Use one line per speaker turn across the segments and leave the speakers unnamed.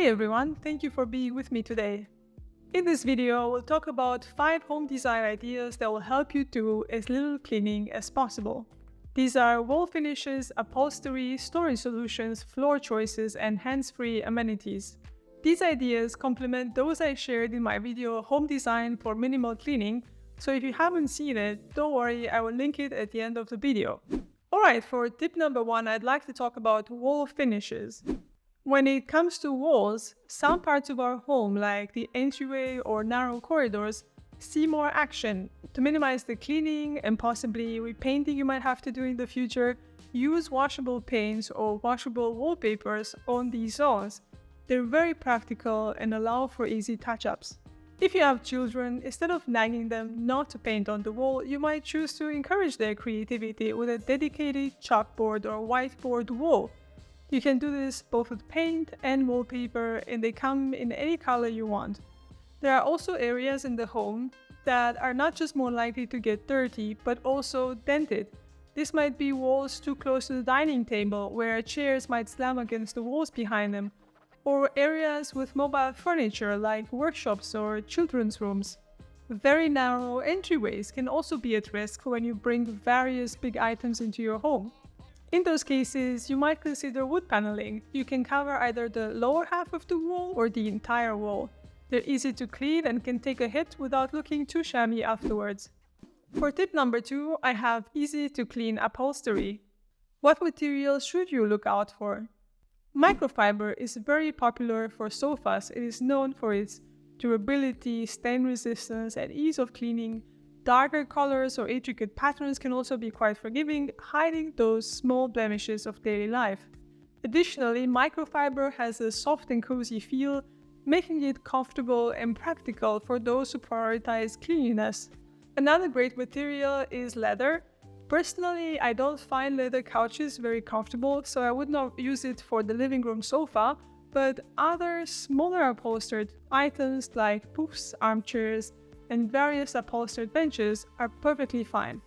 everyone, thank you for being with me today. In this video, we'll talk about 5 home design ideas that will help you do as little cleaning as possible. These are wall finishes, upholstery, storage solutions, floor choices, and hands-free amenities. These ideas complement those I shared in my video Home Design for Minimal Cleaning, so if you haven't seen it, don't worry, I will link it at the end of the video. Alright, for tip number 1, I'd like to talk about wall finishes. When it comes to walls, some parts of our home, like the entryway or narrow corridors, see more action. To minimize the cleaning and possibly repainting you might have to do in the future, use washable paints or washable wallpapers on these zones. They're very practical and allow for easy touch-ups. If you have children, instead of nagging them not to paint on the wall, you might choose to encourage their creativity with a dedicated chalkboard or whiteboard wall. You can do this both with paint and wallpaper, and they come in any color you want. There are also areas in the home that are not just more likely to get dirty, but also dented. This might be walls too close to the dining table, where chairs might slam against the walls behind them, or areas with mobile furniture like workshops or children's rooms. Very narrow entryways can also be at risk when you bring various big items into your home. In those cases, you might consider wood paneling. You can cover either the lower half of the wall or the entire wall. They're easy to clean and can take a hit without looking too shabby afterwards. For tip number 2, I have easy to clean upholstery. What materials should you look out for? Microfiber is very popular for sofas. It is known for its durability, stain resistance, and ease of cleaning. Darker colors or intricate patterns can also be quite forgiving, hiding those small blemishes of daily life. Additionally, microfiber has a soft and cozy feel, making it comfortable and practical for those who prioritize cleanliness. Another great material is leather. Personally, I don't find leather couches very comfortable, so I would not use it for the living room sofa, but other smaller upholstered items like poofs, armchairs, and various upholstered benches are perfectly fine.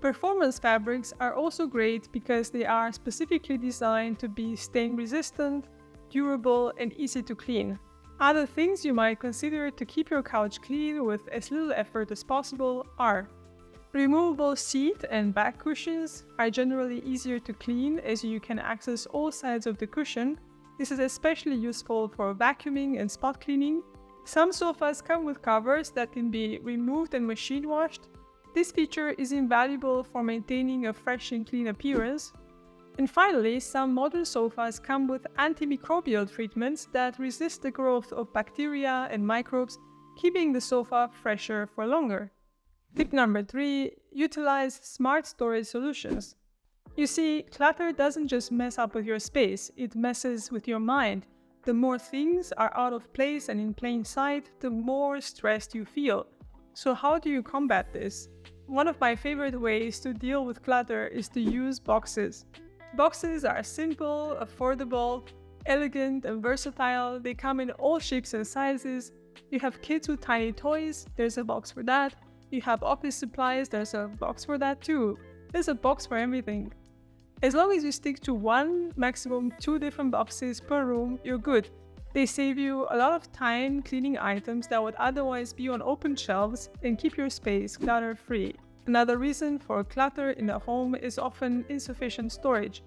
Performance fabrics are also great because they are specifically designed to be stain resistant, durable, and easy to clean. Other things you might consider to keep your couch clean with as little effort as possible are: removable seat and back cushions are generally easier to clean as you can access all sides of the cushion. This is especially useful for vacuuming and spot cleaning. Some sofas come with covers that can be removed and machine washed. This feature is invaluable for maintaining a fresh and clean appearance. And finally, some modern sofas come with antimicrobial treatments that resist the growth of bacteria and microbes, keeping the sofa fresher for longer. Tip number 3, utilize smart storage solutions. You see, clutter doesn't just mess up with your space, it messes with your mind. The more things are out of place and in plain sight, the more stressed you feel. So how do you combat this? One of my favorite ways to deal with clutter is to use boxes. Boxes are simple, affordable, elegant, and versatile. They come in all shapes and sizes. You have kids with tiny toys, there's a box for that. You have office supplies, there's a box for that too. There's a box for everything. As long as you stick to 1, maximum 2 different boxes per room, you're good. They save you a lot of time cleaning items that would otherwise be on open shelves and keep your space clutter-free. Another reason for clutter in a home is often insufficient storage.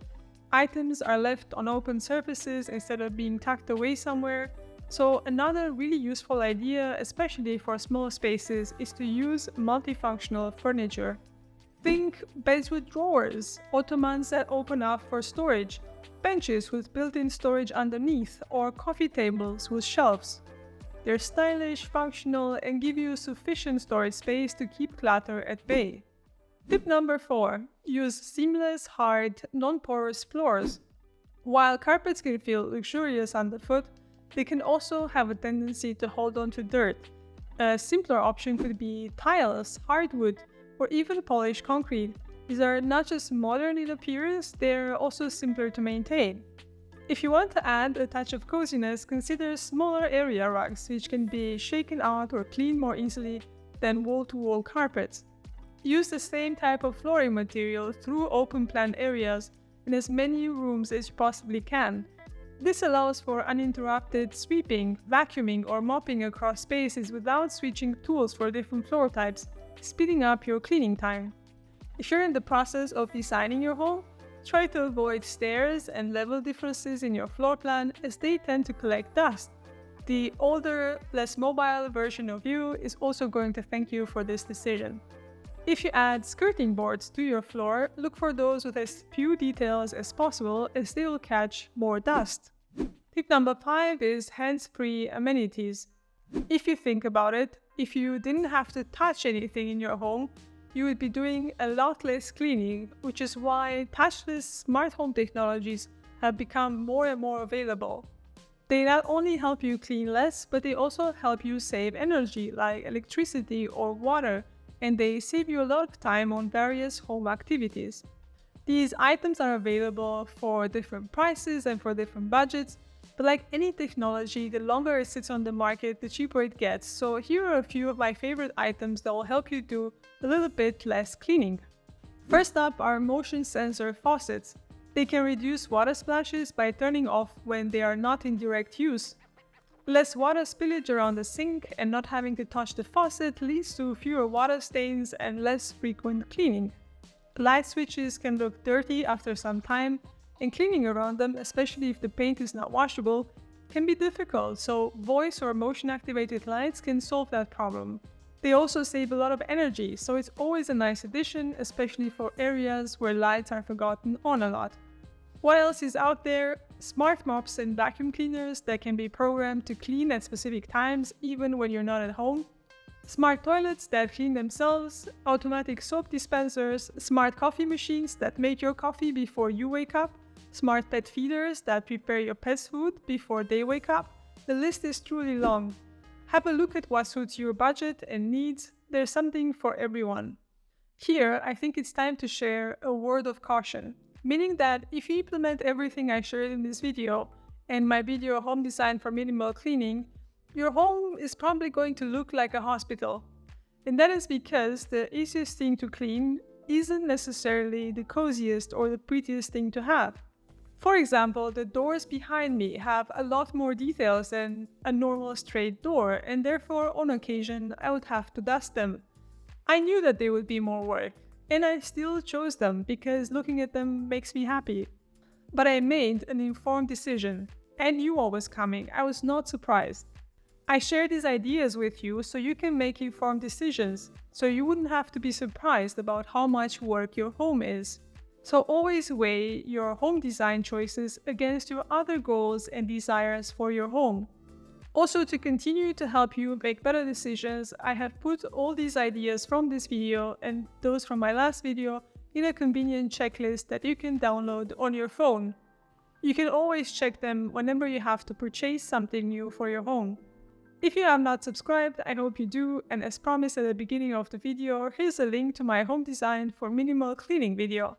Items are left on open surfaces instead of being tucked away somewhere. So another really useful idea, especially for small spaces, is to use multifunctional furniture. Think beds with drawers, ottomans that open up for storage, benches with built-in storage underneath, or coffee tables with shelves. They're stylish, functional, and give you sufficient storage space to keep clutter at bay. Tip number 4, use seamless, hard, non-porous floors. While carpets can feel luxurious underfoot, they can also have a tendency to hold on to dirt. A simpler option could be tiles, hardwood, or even polished concrete. These are not just modern in appearance, they're also simpler to maintain. If you want to add a touch of coziness, consider smaller area rugs, which can be shaken out or cleaned more easily than wall-to-wall carpets. Use the same type of flooring material through open plan areas in as many rooms as you possibly can. This allows for uninterrupted sweeping, vacuuming, or mopping across spaces without switching tools for different floor types, speeding up your cleaning time. If you're in the process of designing your home, try to avoid stairs and level differences in your floor plan as they tend to collect dust. The older, less mobile version of you is also going to thank you for this decision. If you add skirting boards to your floor, look for those with as few details as possible as they will catch more dust. Tip number 5 is hands-free amenities. If you think about it, if you didn't have to touch anything in your home, you would be doing a lot less cleaning, which is why touchless smart home technologies have become more and more available. They not only help you clean less, but they also help you save energy like electricity or water, and they save you a lot of time on various home activities. These items are available for different prices and for different budgets, but like any technology, the longer it sits on the market, the cheaper it gets. So here are a few of my favorite items that will help you do a little bit less cleaning. First up are motion sensor faucets. They can reduce water splashes by turning off when they are not in direct use. Less water spillage around the sink and not having to touch the faucet leads to fewer water stains and less frequent cleaning. Light switches can look dirty after some time, and cleaning around them, especially if the paint is not washable, can be difficult, so voice or motion-activated lights can solve that problem. They also save a lot of energy, so it's always a nice addition, especially for areas where lights are forgotten on a lot. What else is out there? Smart mops and vacuum cleaners that can be programmed to clean at specific times, even when you're not at home. Smart toilets that clean themselves, automatic soap dispensers, smart coffee machines that make your coffee before you wake up, smart pet feeders that prepare your pet's food before they wake up. The list is truly long. Have a look at what suits your budget and needs. There's something for everyone. Here, I think it's time to share a word of caution, meaning that if you implement everything I shared in this video and my video Home Design for Minimal Cleaning, your home is probably going to look like a hospital. And that is because the easiest thing to clean isn't necessarily the coziest or the prettiest thing to have. For example, the doors behind me have a lot more details than a normal straight door, and therefore on occasion I would have to dust them. I knew that they would be more work, and I still chose them because looking at them makes me happy. But I made an informed decision. I knew what was coming. I was not surprised. I share these ideas with you so you can make informed decisions, so you wouldn't have to be surprised about how much work your home is. So always weigh your home design choices against your other goals and desires for your home. Also, to continue to help you make better decisions, I have put all these ideas from this video and those from my last video in a convenient checklist that you can download on your phone. You can always check them whenever you have to purchase something new for your home. If you have not subscribed, I hope you do, and as promised at the beginning of the video, here's a link to my home design for minimal cleaning video.